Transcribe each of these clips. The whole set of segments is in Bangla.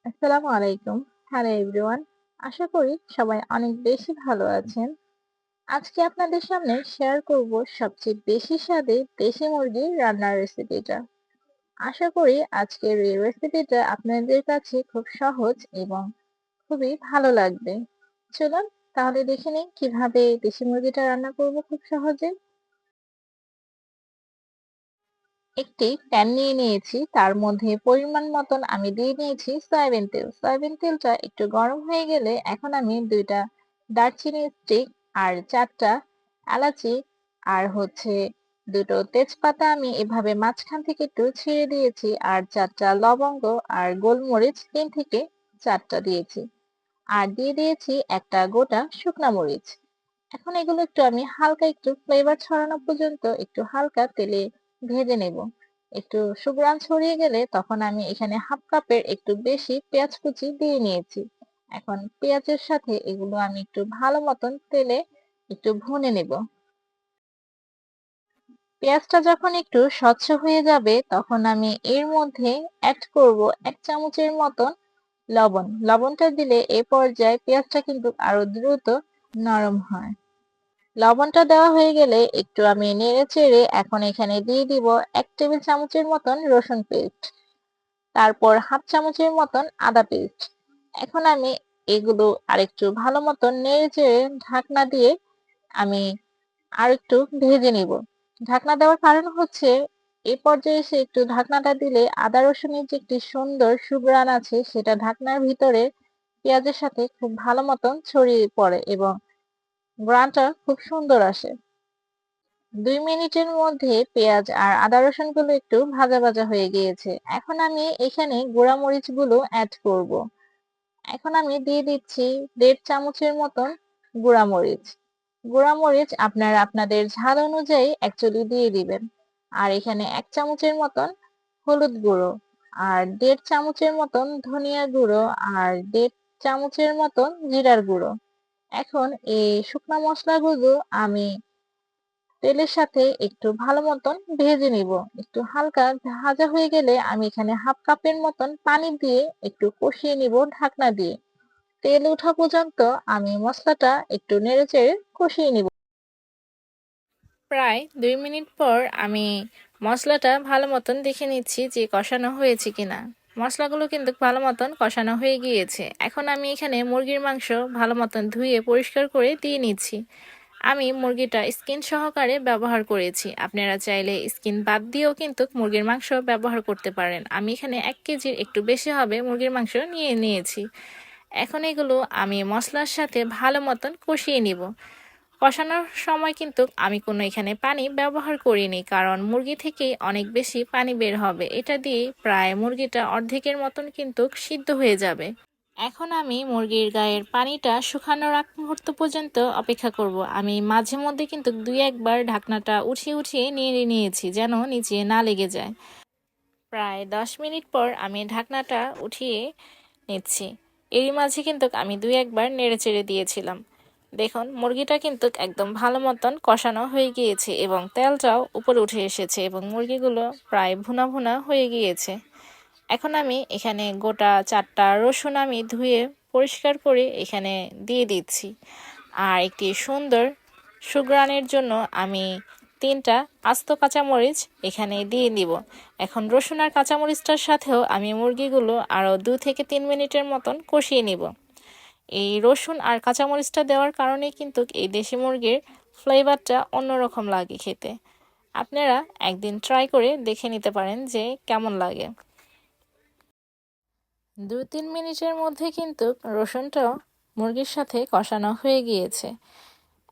আসসালামু আলাইকুম। Hello everyone. আশা করি সবাই অনেক বেশি ভালো আছেন। আজকে আপনাদের সামনে শেয়ার করব সবচেয়ে বেশি স্বাদে দেশি মুরগির রান্নার রেসিপিটা। আশা করি আজকের এই রেসিপিটা আপনাদের কাছে খুব সহজ এবং খুবই ভালো লাগবে। চলুন তাহলে দেখে নিই কিভাবে দেশি মুরগিটা রান্না করব খুব সহজে। একটি প্যান নিয়ে নিয়েছি, তার মধ্যে পরিমাণ মতন আমি দিয়ে নিয়েছি সয়াবিন তেল। সয়াবিন তেলটা একটু গরম হয়ে গেলে এখন আমি ২টা দারচিনি স্টিক আর ৪টা এলাচি আর দুটো তেজপাতা আমি এভাবে মাঝখান থেকে একটু ছিঁড়ে দিয়েছি, আর ৪টা লবঙ্গ আর গোলমরিচ ৩ থেকে ৪টা দিয়েছি, আর দিয়ে দিয়েছি একটা গোটা শুকনা মরিচ। এখন এগুলো একটু আমি হালকা একটু ফ্লেভার ছড়ানো পর্যন্ত একটু হালকা তেলে ভেজে নেব। একটু সুঘ্রাণ ছড়িয়ে গেলে তখন আমি এখানে হাফ কাপের একটু বেশি পেঁয়াজ কুচি দিয়ে নিয়েছি। এখন পেঁয়াজের সাথে এগুলো আমি একটু ভালো মতন তেলে একটু ভুনে নেব। পেঁয়াজটা যখন একটু স্বচ্ছ হয়ে যাবে তখন আমি এর মধ্যে অ্যাড করব ১ চামচের মতন লবণ। লবণটা দিলে এ পর্যায়ে পেঁয়াজটা কিন্তু আরো দ্রুত নরম হয়। লবণটা দেওয়া হয়ে গেলে একটু আমি নেড়েচেড়ে এখন এখানে দিয়ে দিব ১ টেবিল চামচের মতন রসুন পেস্ট, তারপর হাফ চামচের মতন আদা পেস্ট। এখন আমি এগুলো আরেকটু ভালো মতন নেড়েচেড়ে ঢাকনা দিয়ে আমি আরেকটু ভেজে নিব। ঢাকনা দেওয়ার কারণ হচ্ছে এই পর্যায়ে এসে একটু ঢাকনাটা দিলে আদা রসুনের যে একটি সুন্দর সুঘ্রাণ আছে সেটা ঢাকনার ভিতরে পেঁয়াজের সাথে খুব ভালো মতন ছড়িয়ে পড়ে এবং ঘ্রাণটা খুব সুন্দর আসে। ২ মিনিটের মধ্যে পেঁয়াজ আর আদা রসুনগুলো একটু ভাজা ভাজা হয়ে গিয়েছে। এখন আমি এখানে গুঁড়া মরিচগুলো এড করব। এখন আমি দিয়ে দিচ্ছি ১.৫ চামচের মতন গুঁড়া মরিচ। গুঁড়া মরিচ আপনারা আপনাদের ঝাল অনুযায়ী অ্যাকচুয়ালি দিয়ে দিবেন। আর এখানে ১ চামচের মতন হলুদ গুঁড়ো, আর ১.৫ চামচের মতন ধনিয়া গুঁড়ো, আর ১.৫ চামচের মতন জিরার গুঁড়ো। এখন এই শুকনা মসলাগুলো আমি তেলের সাথে একটু ভালো মতন ভেজে নিব। একটু হালকা ভাজা হয়ে গেলে আমি এখানে হাফ কাপের মতন পানি দিয়ে একটু কষিয়ে নিব ঢাকনা দিয়ে। তেল ওঠা পর্যন্ত আমি মসলাটা একটু নেড়েচেড়ে কষিয়ে নিব। প্রায় ২ মিনিট পর আমি মসলাটা ভালো মতন দেখে নিচ্ছি যে কষানো হয়েছে কিনা। মসলাগুলো কিন্তু ভালো মতন কষানো হয়ে গিয়েছে। এখন আমি এখানে মুরগির মাংস ভালো মতন ধুয়ে পরিষ্কার করে দিয়ে নিচ্ছি। আমি মুরগিটা স্কিন সহকারে ব্যবহার করেছি। আপনারা চাইলে স্কিন বাদ দিয়েও কিন্তু মুরগির মাংস ব্যবহার করতে পারেন। আমি এখানে ১ কেজির একটু বেশি হবে মুরগির মাংস নিয়ে নিয়েছি। এখন এগুলো আমি মসলার সাথে ভালো মতন কষিয়ে নিব। কষানোর সময় কিন্তু আমি কোনো এখানে পানি ব্যবহার করিনি, কারণ মুরগি থেকেই অনেক বেশি পানি বের হবে। এটা দিয়ে প্রায় মুরগিটা অর্ধেকের মতন কিন্তু সিদ্ধ হয়ে যাবে। এখন আমি মুরগির গায়ের পানিটা শুকানোর আগ মুহূর্ত পর্যন্ত অপেক্ষা করব। আমি মাঝে মধ্যে কিন্তু ২-১ বার ঢাকনাটা উঠিয়ে উঠিয়ে নেড়ে নিয়েছি যেন নিচে না লেগে যায়। প্রায় ১০ মিনিট পর আমি ঢাকনাটা উঠিয়ে নিচ্ছি। এরই মাঝে কিন্তু আমি ২-১ বার নেড়েচেড়ে দিয়েছিলাম। দেখুন মুরগিটা কিন্তু একদম ভালো মতন কষানো হয়ে গিয়েছে এবং তেলটাও উপরে উঠে এসেছে এবং মুরগিগুলো প্রায় ভুনা ভুনা হয়ে গিয়েছে। এখন আমি এখানে গোটা ৪টা রসুন আমি ধুয়ে পরিষ্কার করে এখানে দিয়ে দিচ্ছি। আর একটি সুন্দর সুঘ্রাণের জন্য আমি ৩টা আস্ত কাঁচামরিচ এখানে দিয়ে দিব। এখন রসুন আর কাঁচামরিচটার সাথেও আমি মুরগিগুলো আরও ২ থেকে ৩ মিনিটের মতন কষিয়ে নিব। এই রসুন আর কাঁচামরিচটা দেওয়ার কারণে কিন্তু এই দেশি মুরগির ফ্লেভারটা অন্যরকম লাগে খেতে। আপনারা একদিন ট্রাই করে দেখে নিতে পারেন যে কেমন লাগে। ২-৩ মিনিটের মধ্যে কিন্তু রসুনটাও মুরগির সাথে কষানো হয়ে গিয়েছে।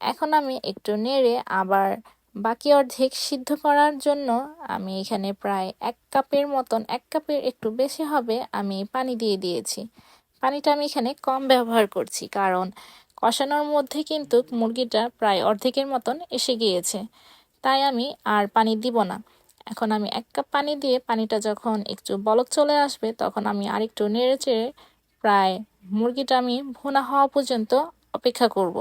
এখন আমি একটু নেড়ে আবার বাকি অর্ধেক সিদ্ধ করার জন্য আমি এখানে প্রায় ১ কাপের মতন, ১ কাপের একটু বেশি হবে আমি পানি দিয়ে দিয়েছি। পানিটা আমি এখানে কম ব্যবহার করছি, কারণ কষানোর মধ্যে কিন্তু মুরগিটা প্রায় অর্ধেকের মতন এসে গিয়েছে, তাই আমি আর পানি দিব না। এখন আমি ১ কাপ পানি দিয়ে পানিটা যখন একটু বলক চলে আসবে তখন আমি আরেকটু নেড়েচেড়ে প্রায় মুরগিটা আমি ভুনা হওয়া পর্যন্ত অপেক্ষা করব।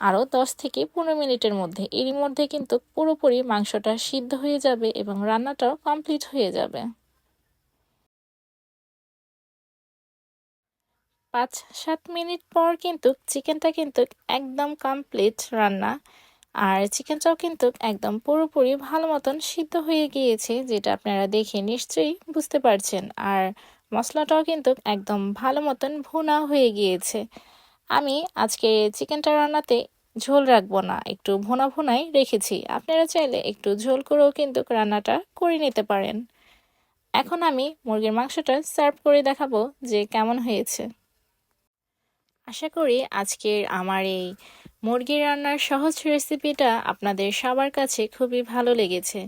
আরও ১০ থেকে ১৫ মিনিটের মধ্যে। এরই মধ্যে কিন্তু পুরোপুরি মাংসটা সিদ্ধ হয়ে যাবে এবং রান্নাটাও কমপ্লিট হয়ে যাবে। 5-7 মিনিট পর কিন্তু চিকেনটা কিন্তু একদম কমপ্লিট রান্না। আর চিকেনটাও কিন্তু একদম পুরোপুরি ভালো মতন সিদ্ধ হয়ে গিয়েছে, যেটা আপনারা দেখে নিশ্চয়ই বুঝতে পারছেন। আর মশলাটাও কিন্তু একদম ভালো মতন ভুনা হয়ে গিয়েছে। আমি আজকে চিকেনটা রান্নাতে ঝোল রাখবো না, একটু ভুনা ভুনাই রেখেছি। আপনারা চাইলে একটু ঝোল করেও কিন্তু রান্নাটা করে নিতে পারেন। এখন আমি মুরগির মাংসটা সার্ভ করে দেখাবো যে কেমন হয়েছে। আশা করি আজকের আমার এই মুরগি রান্নার সহজ রেসিপিটা আপনাদের সবার কাছে খুবই ভালো লেগেছে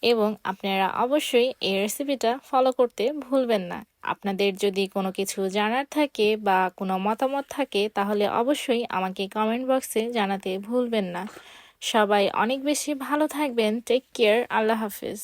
এবং আপনারা অবশ্যই এই রেসিপিটা ফলো করতে ভুলবেন না। আপনাদের যদি কোনো কিছু জানার থাকে বা কোনো মতামত থাকে তাহলে অবশ্যই আমাকে কমেন্ট বক্সে জানাতে ভুলবেন না। সবাই অনেক বেশি ভালো থাকবেন। Take care. আল্লাহ হাফিজ।